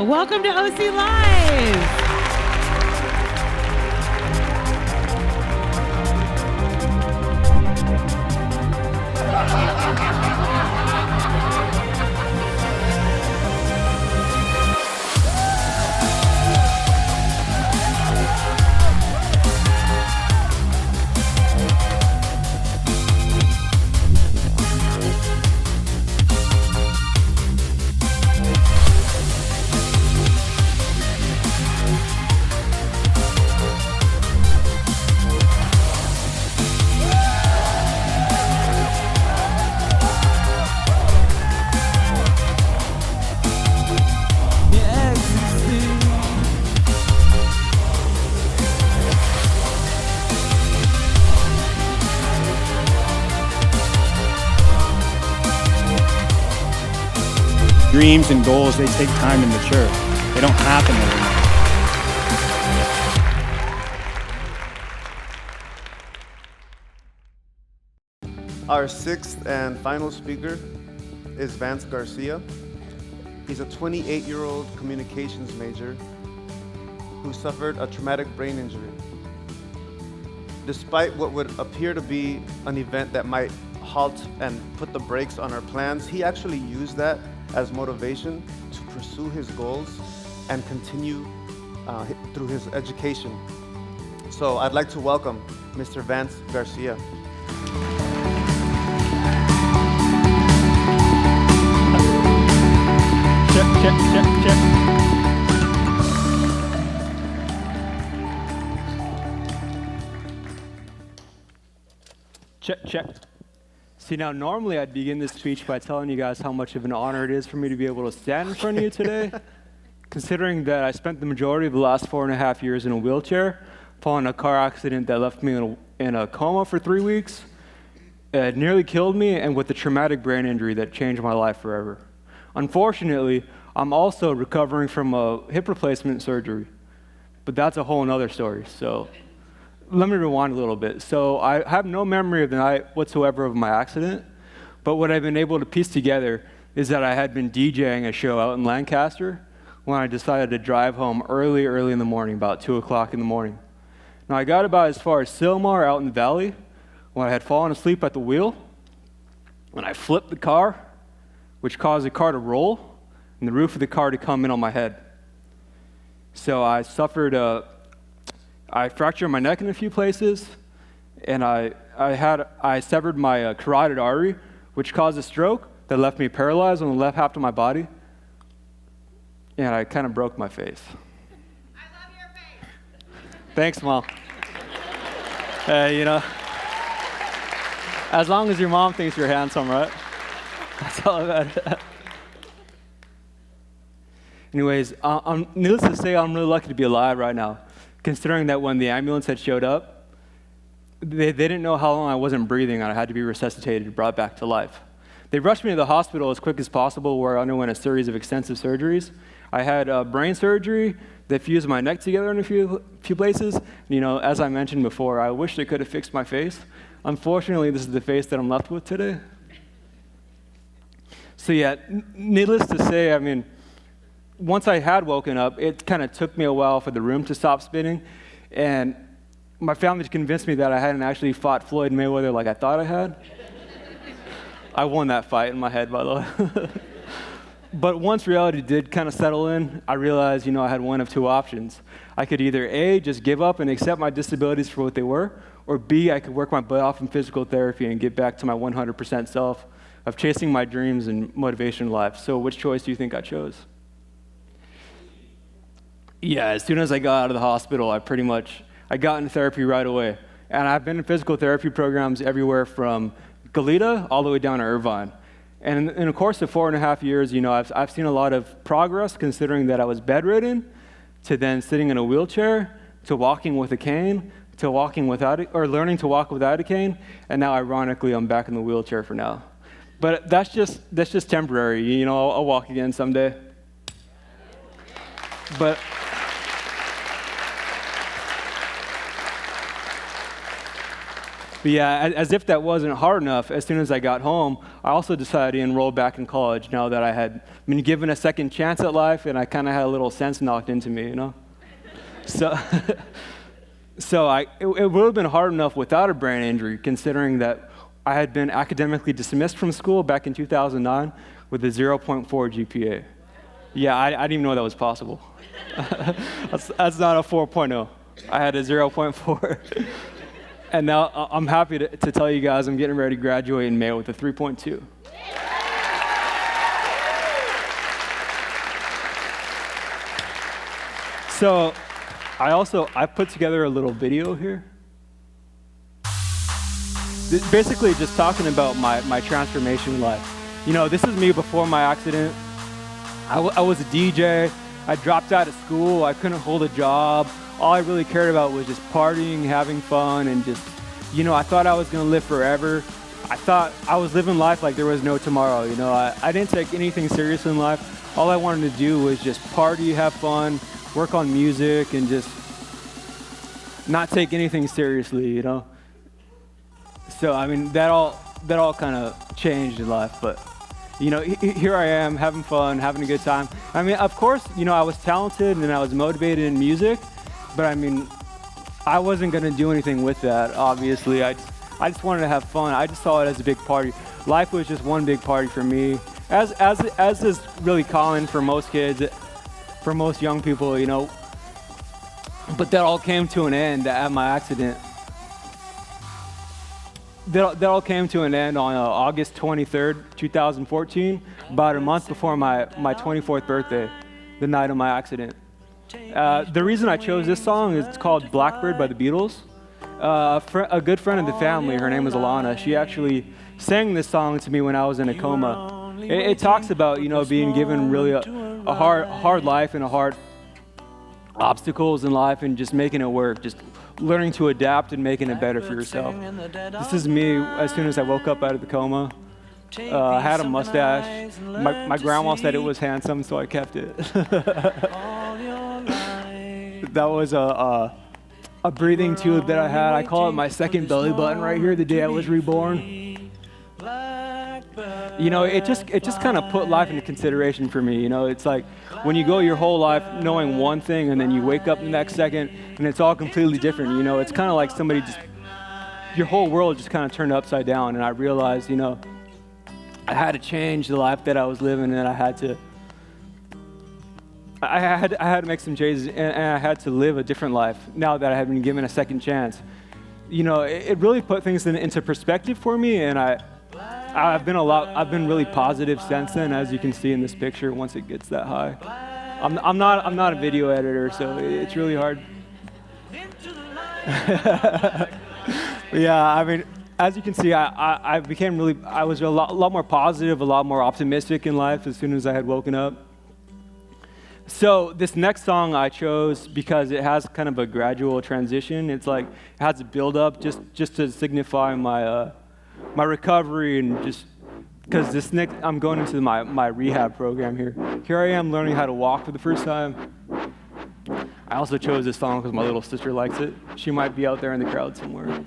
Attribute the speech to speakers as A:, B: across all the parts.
A: Welcome to OC Live.
B: Dreams and goals, they take time to mature. They don't happen overnight.
C: Our sixth and final speaker is Vance Garcia. He's a 28-year-old communications major who suffered a traumatic brain injury. Despite what would appear to be an event that might halt and put the brakes on our plans, he actually used that as motivation to pursue his goals and continue through his education. So I'd like to welcome Mr. Vance Garcia.
D: Check. See, now normally I'd begin this speech by telling you guys how much of an honor it is for me to be able to stand in front of you today, considering that I spent the majority of the last 4.5 years in a wheelchair, following a car accident that left me in a coma for 3 weeks. It nearly killed me, and with a traumatic brain injury that changed my life forever. Unfortunately, I'm also recovering from a hip replacement surgery, but that's a whole nother story. So let me rewind a little bit. So I have no memory of the night whatsoever of my accident, but what I've been able to piece together is that I had been DJing a show out in Lancaster when I decided to drive home early in the morning, about 2 o'clock in the morning. Now I got about as far as Sylmar out in the valley when I had fallen asleep at the wheel, and I flipped the car, which caused the car to roll, and the roof of the car to come in on my head. So I fractured my neck in a few places, and I severed my carotid artery, which caused a stroke that left me paralyzed on the left half of my body, and I kind of broke my face.
A: I love your face.
D: Thanks, Mom. As long as your mom thinks you're handsome, right? That's all about it. Anyways, needless to say, I'm really lucky to be alive right now, considering that when the ambulance had showed up, they didn't know how long I wasn't breathing, and I had to be resuscitated and brought back to life. They rushed me to the hospital as quick as possible, where I underwent a series of extensive surgeries. I had brain surgery that fused my neck together in a few places. As I mentioned before, I wish they could have fixed my face. Unfortunately, this is the face that I'm left with today. So yeah, needless to say, once I had woken up, it kind of took me a while for the room to stop spinning, and my family convinced me that I hadn't actually fought Floyd Mayweather like I thought I had. I won that fight in my head, by the way. But once reality did kind of settle in, I realized, I had one of two options. I could either A, just give up and accept my disabilities for what they were, or B, I could work my butt off in physical therapy and get back to my 100% self of chasing my dreams and motivation in life. So which choice do you think I chose? Yeah, as soon as I got out of the hospital, I got into therapy right away. And I've been in physical therapy programs everywhere from Goleta all the way down to Irvine. And in the course of 4.5 years, I've seen a lot of progress, considering that I was bedridden, to then sitting in a wheelchair, to walking with a cane, to walking without it, or learning to walk without a cane, and now ironically I'm back in the wheelchair for now. But that's just temporary. I'll walk again someday. But But yeah, as if that wasn't hard enough, as soon as I got home, I also decided to enroll back in college now that I had been given a second chance at life and I kind of had a little sense knocked into me, you know? So, it would have been hard enough without a brain injury, considering that I had been academically dismissed from school back in 2009 with a 0.4 GPA. Yeah, I didn't even know that was possible. That's not a 4.0. I had a 0.4. And now I'm happy to tell you guys I'm getting ready to graduate in May with a 3.2. So I put together a little video here. Basically just talking about my transformation life. You know, this is me before my accident. I was a DJ. I dropped out of school. I couldn't hold a job. All I really cared about was just partying, having fun, and just, you know, I thought I was going to live forever. I thought I was living life like there was no tomorrow, you know. I didn't take anything serious in life. All I wanted to do was just party, have fun, work on music, and just not take anything seriously, you know. So, I mean, that all kind of changed in life, but, you know, here I am having fun, having a good time. I mean, of course, you know, I was talented and I was motivated in music, but I mean, I wasn't going to do anything with that, obviously. I just wanted to have fun. I just saw it as a big party. Life was just one big party for me, as is really common for most kids, for most young people, you know. But that all came to an end at my accident. That all came to an end on August 23rd, 2014, about a month before my 24th birthday, the night of my accident. The reason I chose this song is it's called Blackbird by the Beatles. A good friend of the family, her name is Alana, she actually sang this song to me when I was in a coma. It talks about, you know, being given really a hard life and a hard obstacles in life and just making it work, just learning to adapt and making it better for yourself. This is me as soon as I woke up out of the coma. I had a mustache. My grandma said it was handsome, so I kept it. That was a breathing tube that I had. I call it my second belly button right here, the day I was reborn. You know, it just kind of put life into consideration for me. You know, it's like when you go your whole life knowing one thing and then you wake up the next second and it's all completely different. You know, it's kind of like somebody your whole world just kind of turned upside down. And I realized, you know, I had to change the life that I was living, and I had to make some changes, and I had to live a different life now that I had been given a second chance. You know, it really put things into perspective for me, and I've been really positive since then, as you can see in this picture. Once it gets that high, I'm not a video editor, so it's really hard. Yeah, I mean, as you can see, I was a lot more positive, a lot more optimistic in life as soon as I had woken up. So this next song I chose because it has kind of a gradual transition. It's like it has a build up just to signify my recovery, and just because I'm going into my rehab program here. Here I am learning how to walk for the first time. I also chose this song because my little sister likes it. She might be out there in the crowd somewhere.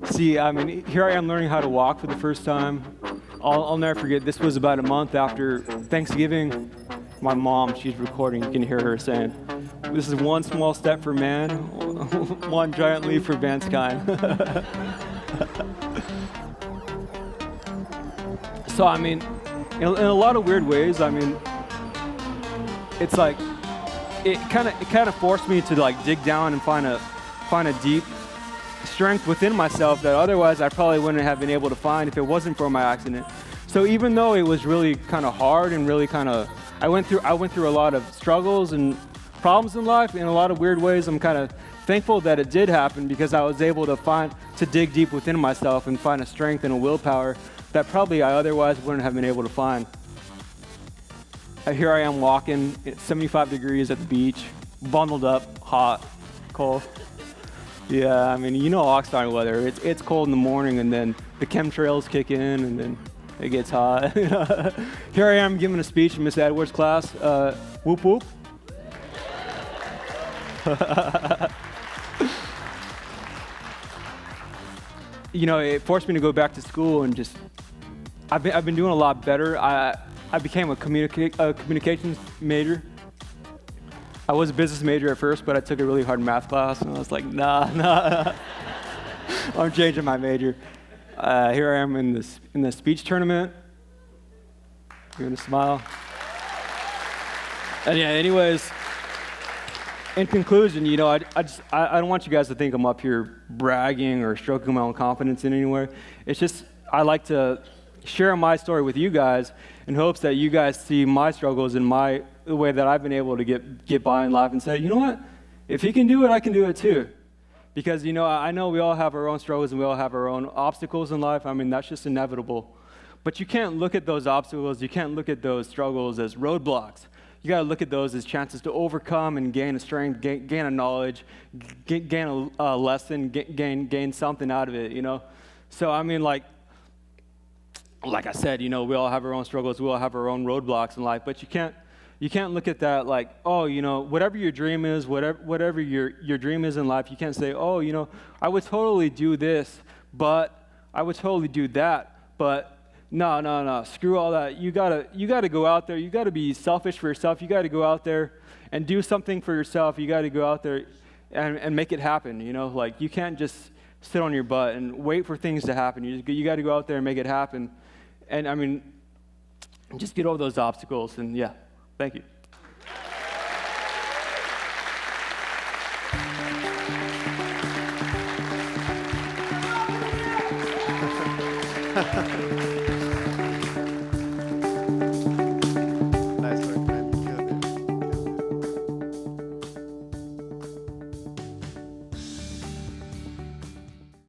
D: See, I mean, here I am learning how to walk for the first time. I'll never forget, this was about a month after Thanksgiving. My mom, she's recording, you can hear her saying, "This is one small step for man, one giant leap for mankind." So, I mean, in a lot of weird ways, I mean, it's like, it kind of forced me to like dig down and find a deep strength within myself that otherwise I probably wouldn't have been able to find if it wasn't for my accident. So even though it was really kind of hard and really kind of, I went through a lot of struggles and problems in life in a lot of weird ways, I'm kind of thankful that it did happen, because I was able to dig deep within myself and find a strength and a willpower that probably I otherwise wouldn't have been able to find. Here I am walking at 75 degrees at the beach, bundled up, hot, cold. Yeah, I mean, you know Oxnard weather. It's cold in the morning, and then the chemtrails kick in, and then it gets hot. Here I am giving a speech in Miss Edwards' class. Whoop whoop. it forced me to go back to school and just, I've been doing a lot better. I became a communications major. I was a business major at first, but I took a really hard math class, and I was like, nah. I'm changing my major. Here I am in the speech tournament. You're gonna smile. And yeah, anyways, in conclusion, I don't want you guys to think I'm up here bragging or stroking my own confidence in any way. It's just, I like to share my story with you guys in hopes that you guys see my struggles and the way that I've been able to get by in life and say, you know what? If he can do it, I can do it too. Because, I know we all have our own struggles and we all have our own obstacles in life. I mean, that's just inevitable. But you can't look at those obstacles, you can't look at those struggles as roadblocks. You got to look at those as chances to overcome and gain a strength, gain a knowledge, gain a lesson, gain something out of it, So, I mean, like I said, we all have our own struggles, we all have our own roadblocks in life, but you can't look at that like, oh, whatever your dream is, whatever your dream is in life, you can't say, oh, I would totally do this, but I would totally do that, but no, screw all that. You gotta go out there. You gotta be selfish for yourself. You gotta go out there and do something for yourself. You gotta go out there and make it happen. Like you can't just sit on your butt and wait for things to happen. You gotta go out there and make it happen. And I mean, just get over those obstacles. And yeah, thank you.